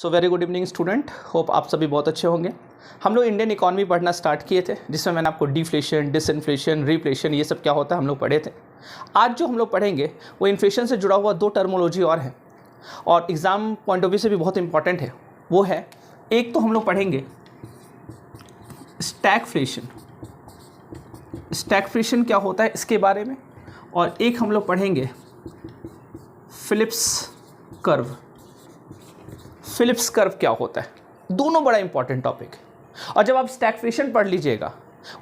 So very good evening student, hope आप सभी बहुत अच्छे होंगे। हम लोग इंडियन इकॉनमी पढ़ना स्टार्ट किए थे, जिसमें मैंने आपको डिफ्लेशन, डिसइन्फ्लेशन, रिफ्लेशन ये सब क्या होता है हम लोग पढ़े थे। आज जो हम लोग पढ़ेंगे वो इन्फ्लेशन से जुड़ा हुआ दो टर्मोलॉजी और है, और एग्ज़ाम पॉइंट ऑफ व्यू से भी बहुत इंपॉर्टेंट है। वो है, एक तो हम लोग पढ़ेंगे स्टैगफ्लेशन। स्टैगफ्लेशन क्या होता है इसके बारे में, और एक हम लोग पढ़ेंगे फिलिप्स कर्व। फिलिप्स कर्व क्या होता है, दोनों बड़ा इंपॉर्टेंट टॉपिक है। और जब आप स्टैगफ्लेशन पढ़ लीजिएगा,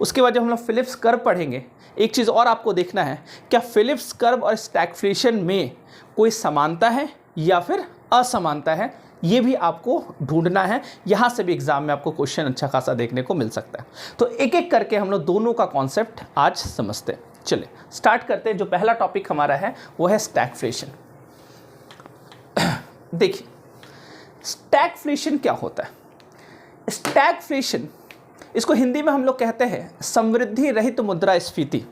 उसके बाद जब हम लोग फिलिप्स कर्व पढ़ेंगे, एक चीज़ और आपको देखना है, क्या फिलिप्स कर्व और स्टैगफ्लेशन में कोई समानता है या फिर असमानता है, ये भी आपको ढूंढना है। यहाँ से भी एग्जाम में आपको क्वेश्चन अच्छा खासा देखने को मिल सकता है। तो एक एक करके हम लोग दोनों का कॉन्सेप्ट आज समझते हैं। चलिए स्टार्ट करते हैं। जो पहला टॉपिक हमारा है वो है स्टैगफ्लेशन। देखिए स्टैगफ्लेशन क्या होता है। स्टैगफ्लेशन, इसको हिंदी में हम लोग कहते हैं समृद्धि रहित मुद्रास्फीति,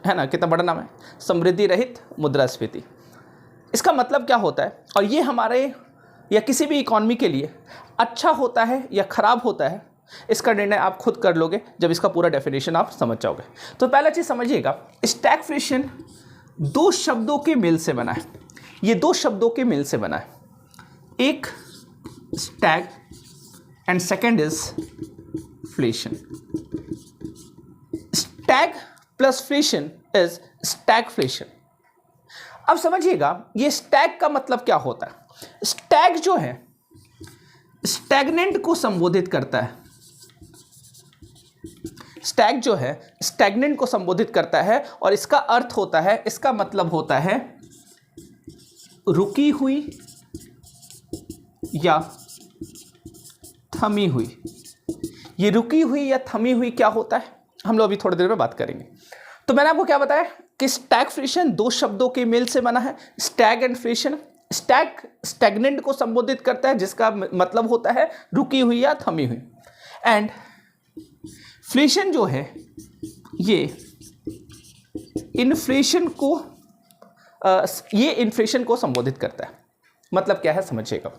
है ना, कितना बड़ा नाम है, समृद्धि रहित मुद्रास्फीति। इसका मतलब क्या होता है, और ये हमारे या किसी भी इकॉनमी के लिए अच्छा होता है या खराब होता है, इसका निर्णय आप खुद कर लोगे जब इसका पूरा डेफिनेशन आप समझ जाओगे। तो पहला चीज़ समझिएगा, स्टैगफ्लेशन दो शब्दों के मेल से बना है। ये दो शब्दों के मेल से बना है, एक stag and second is flation. Stag plus flation is stagflation. अब समझिएगा, ये स्टैग का मतलब क्या होता है। स्टैग जो है स्टैग्नेंट को संबोधित करता है। स्टैग जो है स्टैग्नेंट को संबोधित करता है, और इसका अर्थ होता है, इसका मतलब होता है रुकी हुई या थमी हुई। ये रुकी हुई या थमी हुई क्या होता है, हम लोग अभी थोड़ी देर में बात करेंगे। तो मैंने आपको क्या बताया कि स्टैगफ्लेशन दो शब्दों के मेल से बना है, स्टैग एंड फ्लेशन। स्टैग स्टैग्नेंट को संबोधित करता है, जिसका मतलब होता है रुकी हुई या थमी हुई, एंड फ्लेशन जो है ये इन्फ्लेशन को संबोधित करता है। मतलब क्या है समझिएगा,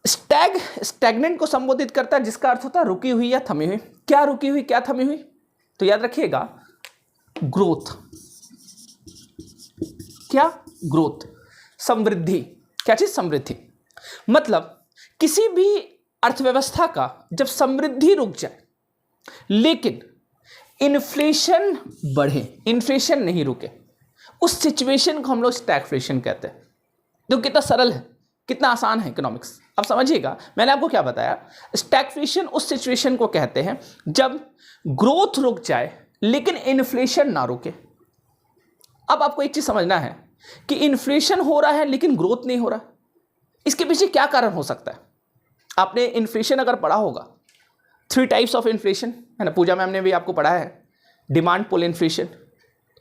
स्टैग स्टैग्नेंट को संबोधित करता है, जिसका अर्थ होता है रुकी हुई या थमी हुई। क्या रुकी हुई क्या थमी हुई, तो याद रखिएगा ग्रोथ। क्या ग्रोथ, समृद्धि। क्या चीज समृद्धि, मतलब किसी भी अर्थव्यवस्था का जब समृद्धि रुक जाए लेकिन इन्फ्लेशन बढ़े, इन्फ्लेशन नहीं रुके, उस सिचुएशन को हम लोग स्टैगफ्लेशन कहते हैं। तो कितना सरल है, कितना आसान है इकोनॉमिक्स। अब समझिएगा, मैंने आपको क्या बताया, स्टैगफ्लेशन उस सिचुएशन को कहते हैं जब ग्रोथ रुक जाए लेकिन इन्फ्लेशन ना रुके। अब आपको एक चीज समझना है कि इन्फ्लेशन हो रहा है लेकिन ग्रोथ नहीं हो रहा, इसके पीछे क्या कारण हो सकता है। आपने इन्फ्लेशन अगर पढ़ा होगा, 3 टाइप्स ऑफ इन्फ्लेशन, है ना, पूजा मैम ने भी आपको पढ़ा है, demand pull inflation,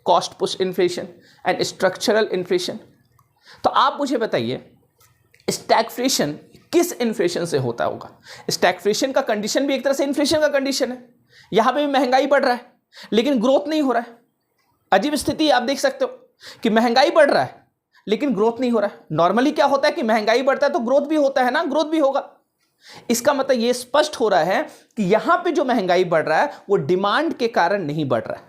cost push inflation and structural inflation. तो आप मुझे बताइए स्टैगफ्लेशन किस इन्फ्लेशन से होता होगा। स्टैगफ्लेशन का कंडीशन भी एक तरह से इन्फ्लेशन का कंडीशन है। यहां पे भी महंगाई बढ़ रहा है लेकिन ग्रोथ नहीं हो रहा है। अजीब स्थिति आप देख सकते हो कि महंगाई बढ़ रहा है लेकिन ग्रोथ नहीं हो रहा है। नॉर्मली क्या होता है कि महंगाई बढ़ता है तो ग्रोथ भी होता है ना, ग्रोथ भी होगा। इसका मतलब यह स्पष्ट हो रहा है कि यहां पे जो महंगाई बढ़ रहा है वो डिमांड के कारण नहीं बढ़ रहा है।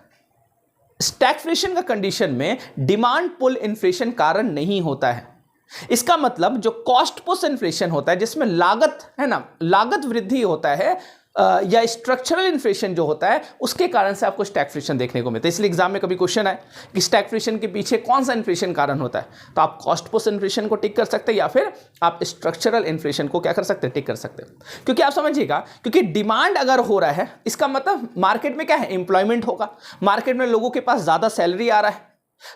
स्टैगफ्लेशन का कंडीशन में डिमांड पुल इन्फ्लेशन कारण नहीं होता है। इसका मतलब जो कॉस्ट पुश इन्फ्लेशन होता है, जिसमें लागत, है ना, लागत वृद्धि होता है, या स्ट्रक्चरल इन्फ्लेशन जो होता है, उसके कारण से आपको स्टैगफ्लेशन देखने को मिलता है। इसलिए एग्जाम में कभी क्वेश्चन आए कि स्टैगफ्लेशन के पीछे कौन सा इन्फ्लेशन कारण होता है, तो आप कॉस्ट पुश इन्फ्लेशन को टिक कर सकते हैं, या फिर आप स्ट्रक्चरल इन्फ्लेशन को क्या कर सकते हैं, टिक कर सकते हैं। क्योंकि आप समझिएगा, क्योंकि डिमांड अगर हो रहा है, इसका मतलब मार्केट में क्या है, एम्प्लॉयमेंट होगा। मार्केट में लोगों के पास ज्यादा सैलरी आ रहा है,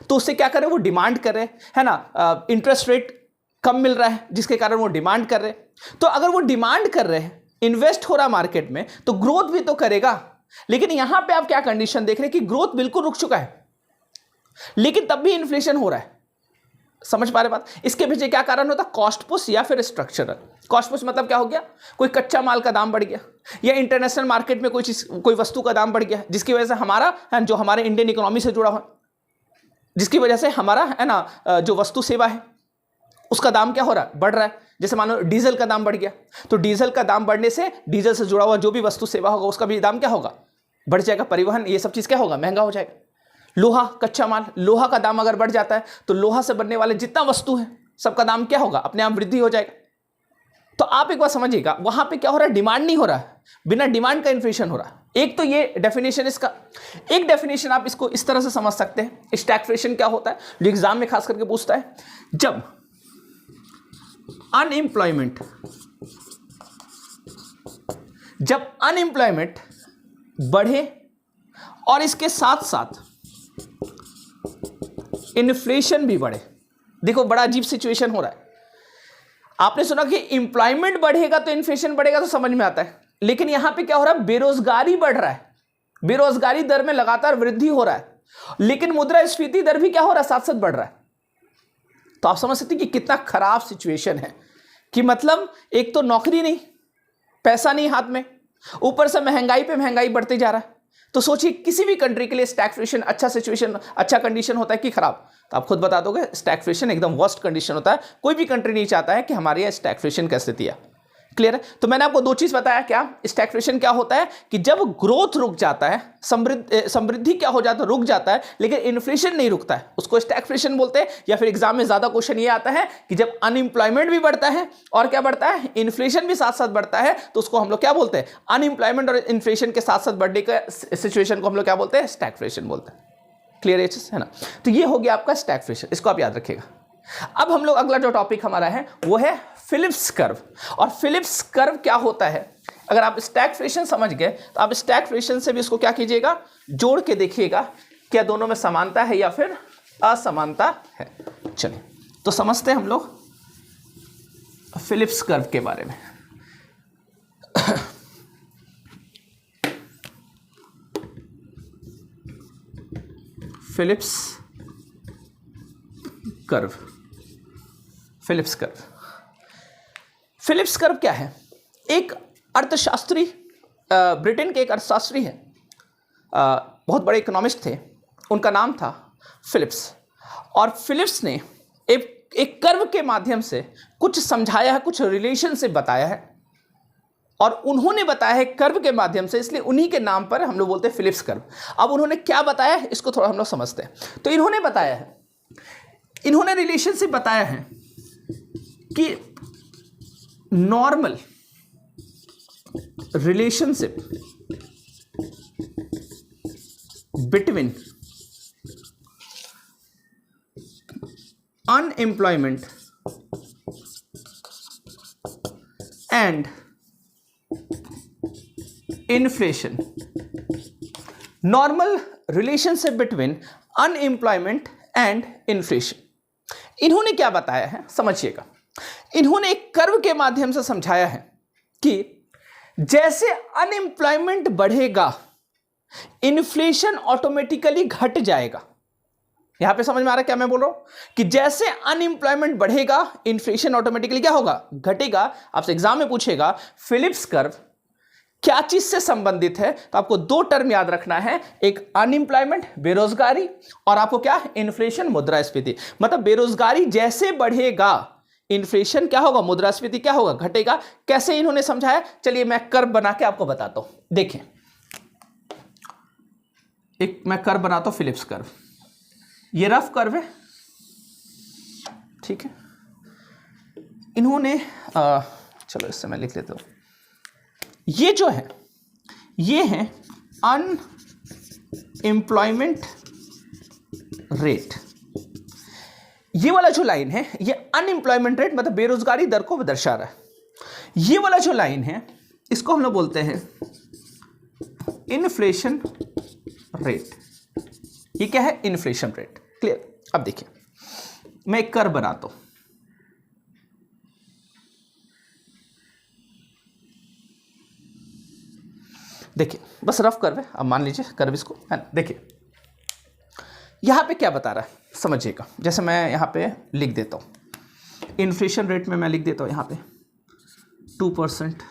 तो उससे क्या करें, वो डिमांड कर रहे हैं, है ना। इंटरेस्ट रेट कम मिल रहा है जिसके कारण वो डिमांड कर रहे हैं। तो अगर वो डिमांड कर रहे हैं, इन्वेस्ट हो रहा मार्केट में, तो ग्रोथ भी तो करेगा। लेकिन यहां पे आप क्या कंडीशन देख रहे हैं कि ग्रोथ बिल्कुल रुक चुका है लेकिन तब भी इन्फ्लेशन हो रहा है। समझ पा रहे बात। इसके पीछे क्या कारण होता है, कॉस्ट पुश या फिर स्ट्रक्चरल। कॉस्ट पुश मतलब क्या हो गया, कोई कच्चा माल का दाम बढ़ गया, या इंटरनेशनल मार्केट में कोई वस्तु का दाम बढ़ गया, जिसकी वजह से हमारा, जो हमारे इंडियन इकोनॉमी से जुड़ा हुआ, जिसकी वजह से हमारा, है ना, जो वस्तु सेवा है उसका दाम क्या हो रहा है, बढ़ रहा है, जैसे मान लो डीजल का दाम बढ़ गया, तो डीजल का दाम बढ़ने से डीजल से जुड़ा हुआ जो भी वस्तु सेवा होगा उसका भी दाम क्या होगा, बढ़ जाएगा। परिवहन ये सब चीज़ क्या होगा, महंगा हो जाएगा। लोहा, कच्चा माल, लोहा का दाम अगर बढ़ जाता है तो लोहा से बनने वाले जितना वस्तु है सबका दाम क्या होगा, अपने आप वृद्धि हो जाएगा। तो आप एक बार समझिएगा, वहां पे क्या हो रहा है, डिमांड नहीं हो रहा है, बिना डिमांड का इन्फ्लेशन हो रहा है। एक तो ये डेफिनेशन इसका। एक डेफिनेशन आप इसको इस तरह से समझ सकते हैं, स्टैग्फ्लेशन क्या होता है, जो एग्जाम में खास करके पूछता है, जब अनएम्प्लॉयमेंट बढ़े और इसके साथ साथ इन्फ्लेशन भी बढ़े। देखो बड़ा अजीब सिचुएशन हो रहा है। आपने सुना कि एम्प्लॉयमेंट बढ़ेगा तो इन्फ्लेशन बढ़ेगा, तो समझ में आता है, लेकिन यहां पे क्या हो रहा है, बेरोजगारी बढ़ रहा है, बेरोजगारी दर में लगातार वृद्धि हो रहा है, लेकिन मुद्रास्फीति दर भी क्या हो रहा है, साथ साथ बढ़ रहा है। तो आप समझ सकते हैं कि कितना खराब सिचुएशन है, कि मतलब एक तो नौकरी नहीं, पैसा नहीं हाथ में, ऊपर से महंगाई पे महंगाई बढ़ते जा रहा है। तो सोचिए किसी भी कंट्री के लिए स्टैग्फ्लेशन अच्छा सिचुएशन, अच्छा कंडीशन होता है कि खराब? तो आप खुद बता दोगे, स्टैग्फ्लेशन एकदम वर्स्ट कंडीशन होता है। कोई भी कंट्री नहीं चाहता है कि हमारे यहाँ स्टैग्फ्लेशन की स्थिति है। क्लियर है? तो मैंने आपको दो चीज बताया। क्या स्टैग्फ्लेशन क्या होता है, कि जब ग्रोथ रुक जाता है, समृद्धि क्या हो जाता है, रुक जाता है, लेकिन इन्फ्लेशन नहीं रुकता है, उसको स्टैग्फ्लेशन बोलते हैं। या फिर एग्जाम में ज्यादा क्वेश्चन ये आता है कि जब अनएम्प्लॉयमेंट भी बढ़ता है और क्या बढ़ता है, इन्फ्लेशन भी साथ साथ बढ़ता है, तो उसको हम लोग क्या बोलते हैं, अनएम्प्लॉयमेंट और इन्फ्लेशन के साथ साथ बढ़ने का सिचुएशन को हम लोग क्या बोलते हैं, स्टैग्फ्लेशन बोलते हैं। क्लियर है ना? तो ये हो गया आपका स्टैग्फ्लेशन, इसको आप याद रखिएगा। अब हम लोग अगला जो टॉपिक हमारा है वो है फिलिप्स कर्व। और फिलिप्स कर्व क्या होता है, अगर आप स्टैग्फ्लेशन समझ गए तो आप स्टैग्फ्लेशन से भी इसको क्या कीजिएगा, जोड़ के देखिएगा, क्या दोनों में समानता है या फिर असमानता है। चलिए तो समझते हैं हम लोग फिलिप्स कर्व के बारे में। Phillips curve, Phillips curve, Phillips curve क्या है? एक अर्थशास्त्री, ब्रिटेन के एक अर्थशास्त्री हैं, बहुत बड़े इकोनॉमिस्ट थे, उनका नाम था फिलिप्स। और फिलिप्स ने एक कर्व के माध्यम से कुछ समझाया है, कुछ रिलेशनशिप बताया है, और उन्होंने बताया है कर्व के माध्यम से, इसलिए उन्हीं के नाम पर हम लोग बोलते हैं फिलिप्स कर्व। अब उन्होंने क्या बताया है इसको थोड़ा हम लोग समझते हैं। तो इन्होंने बताया है, इन्होंने रिलेशनशिप बताया है कि normal relationship between unemployment and inflation, normal relationship between unemployment and inflation. इन्होंने क्या बताया है समझिएगा। इन्होंने एक कर्व के माध्यम से समझाया है कि जैसे अनएम्प्लॉयमेंट बढ़ेगा, इन्फ्लेशन ऑटोमेटिकली घट जाएगा। यहां पे समझ में आ रहा है क्या मैं बोल रहा हूं, कि जैसे अनएम्प्लॉयमेंट बढ़ेगा, इन्फ्लेशन ऑटोमेटिकली क्या होगा, घटेगा। आपसे एग्जाम में पूछेगा फिलिप्स कर्व क्या चीज से संबंधित है, तो आपको दो टर्म याद रखना है, एक अनएम्प्लॉयमेंट बेरोजगारी, और आपको क्या, इन्फ्लेशन मुद्रास्फीति। मतलब बेरोजगारी जैसे बढ़ेगा, इन्फ्लेशन क्या होगा, मुद्रास्फीति क्या होगा, घटेगा। कैसे इन्होंने समझाया, चलिए मैं कर्व बना के आपको बताता हूं। देखें, एक मैं कर्व बनाता हूं, फिलिप्स कर्व। ये रफ कर्व है, ठीक है। इन्होंने चलो इससे मैं लिख लेता हूं। ये जो है, ये है अनएम्प्लॉयमेंट रेट। ये वाला जो लाइन है, ये अनएम्प्लॉयमेंट रेट मतलब बेरोजगारी दर को दर्शा रहा है। ये वाला जो लाइन है, इसको हम लोग बोलते हैं इन्फ्लेशन रेट। ये क्या है, इन्फ्लेशन रेट। क्लियर? अब देखिए, मैं एक कर्व बनाता हूं। देखिए, बस रफ कर्व है, अब मान लीजिए कर्व इसको है ना। देखिए यहां पे क्या बता रहा है समझिएगा। जैसे मैं यहां पे लिख देता हूं, इन्फ्लेशन रेट में मैं लिख देता हूं यहां पे 2%,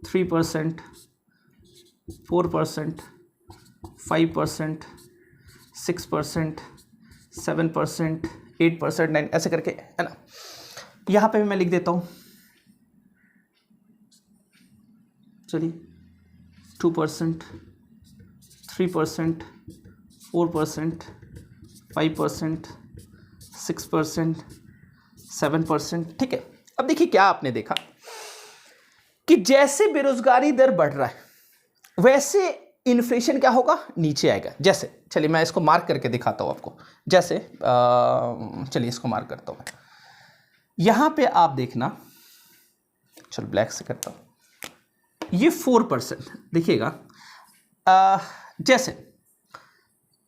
3%, 4%, 5%, 6%, 7%, 8%, 9%, ऐसे करके है ना। यहां पे भी मैं लिख देता हूं, चलिए 2%, 3%, 4%, 5%, 6%, 7%। ठीक है, अब देखिए क्या आपने देखा कि जैसे बेरोजगारी दर बढ़ रहा है वैसे इन्फ्लेशन क्या होगा, नीचे आएगा। जैसे चलिए मैं इसको मार्क करके दिखाता हूं आपको, जैसे चलिए इसको मार्क करता हूं, यहां पे आप देखना, चलो ब्लैक से करता हूं, ये 4% देखिएगा। जैसे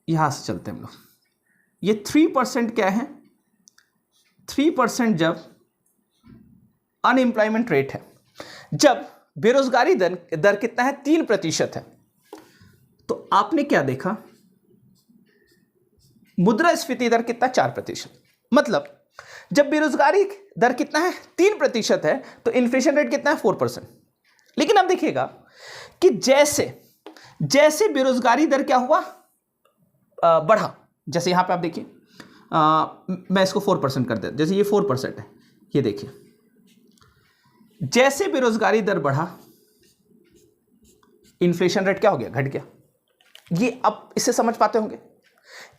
यहां से चलते हैं हम लोग, ये 3% क्या है, 3% जब अनएम्प्लॉयमेंट रेट है, जब बेरोजगारी दर कितना है, 3% है, तो आपने क्या देखा, मुद्रास्फीति दर कितना, 4%। मतलब जब बेरोजगारी दर कितना है, 3% है, तो इन्फ्लेशन रेट कितना है, 4%। लेकिन अब देखिएगा कि जैसे जैसे बेरोजगारी दर क्या हुआ, बढ़ा, जैसे यहां पे आप देखिए, मैं इसको 4% कर देता, जैसे ये 4% है, ये देखिए जैसे बेरोजगारी दर बढ़ा इन्फ्लेशन रेट क्या हो गया, घट गया। ये आप इससे समझ पाते होंगे,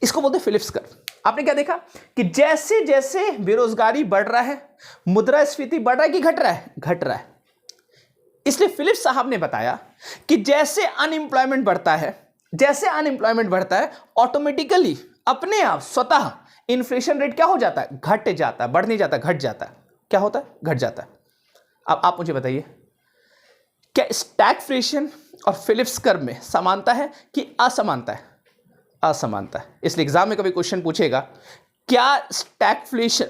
इसको बोलते हैं फिलिप्स कर्व। आपने क्या देखा कि जैसे जैसे बेरोजगारी बढ़ रहा है मुद्रास्फीति बढ़ रहा है कि घट रहा है, घट रहा है। इसलिए फिलिप्स साहब ने बताया कि जैसे अनएम्प्लॉयमेंट बढ़ता है, जैसे अनएम्प्लॉयमेंट बढ़ता है ऑटोमेटिकली अपने आप स्वतः इन्फ्लेशन रेट क्या हो जाता है, घट जाता है, बढ़ नहीं जाता, घट जाता है। क्या होता है, घट जाता है। अब आप मुझे बताइए, क्या स्टैगफ्लेशन और फिलिप्स कर्व में समानता है कि असमानता है, असमानता है। इसलिए एग्जाम में कभी क्वेश्चन पूछेगा क्या स्टैगफ्लेशन,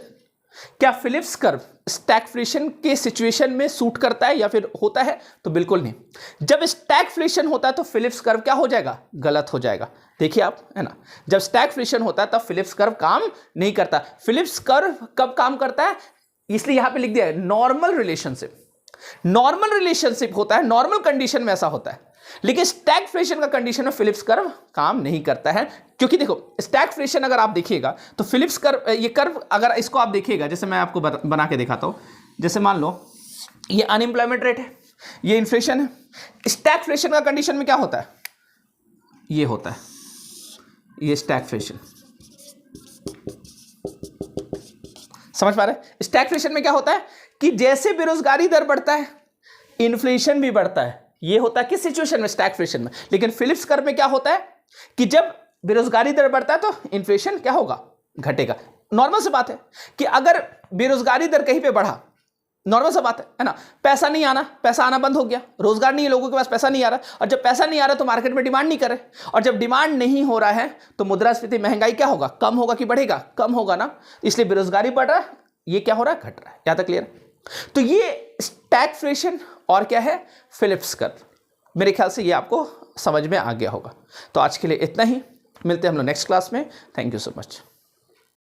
क्या फिलिप्स कर्व स्टैगफ्लेशन के सिचुएशन में सूट करता है या फिर होता है, तो बिल्कुल नहीं। जब स्टैगफ्लेशन होता है तो फिलिप्स कर्व क्या हो जाएगा, गलत हो जाएगा। देखिए आप, है ना, जब स्टैगफ्लेशन होता है तब फिलिप्स कर्व काम नहीं करता। फिलिप्स कर्व कब काम करता है, इसलिए यहां पे लिख दिया है नॉर्मल रिलेशनशिप। नॉर्मल रिलेशनशिप होता है, नॉर्मल कंडीशन में ऐसा होता है, लेकिन स्टैगफ्लेशन का कंडीशन में फिलिप्स कर्व काम नहीं करता है। क्योंकि देखो स्टैगफ्लेशन अगर आप देखिएगा तो फिलिप्स कर्व, ये कर्व अगर इसको आप देखिएगा, जैसे मैं आपको बना के दिखाता हूं, जैसे मान लो ये अनएम्प्लॉयमेंट रेट है, ये इन्फ्लेशन है, स्टैगफ्लेशन का कंडीशन में क्या होता है, ये होता है, ये स्टैगफ्लेशन। समझ पा रहे हैं, स्टैगफ्लेशन में क्या होता है कि जैसे बेरोजगारी दर बढ़ता है इन्फ्लेशन भी बढ़ता है। ये होता है किस सिचुएशन में, स्टैगफ्लेशन में। लेकिन फिलिप्स कर्व में क्या होता है कि जब बेरोजगारी दर बढ़ता है तो इन्फ्लेशन क्या होगा, घटेगा। नॉर्मल सी बात है कि अगर बेरोजगारी दर कहीं पे बढ़ा, नॉर्मल सा बात है ना, पैसा नहीं आना, पैसा आना बंद हो गया, रोजगार नहीं है, लोगों के पास पैसा नहीं आ रहा, और जब पैसा नहीं आ रहा तो मार्केट में डिमांड नहीं करे, और जब डिमांड नहीं हो रहा है तो मुद्रास्फीति, महंगाई क्या होगा, कम होगा कि बढ़ेगा, कम होगा ना। इसलिए बेरोजगारी बढ़ रहा है, ये क्या हो रहा है, घट रहा है। यहां तक क्लियर? तो ये स्टैगफ्लेशन और क्या है, फिलिप्स कर्व। मेरे ख्याल से ये आपको समझ में आ गया होगा। तो आज के लिए इतना ही, मिलते हैं हम लोग नेक्स्ट क्लास में। Thank you so much.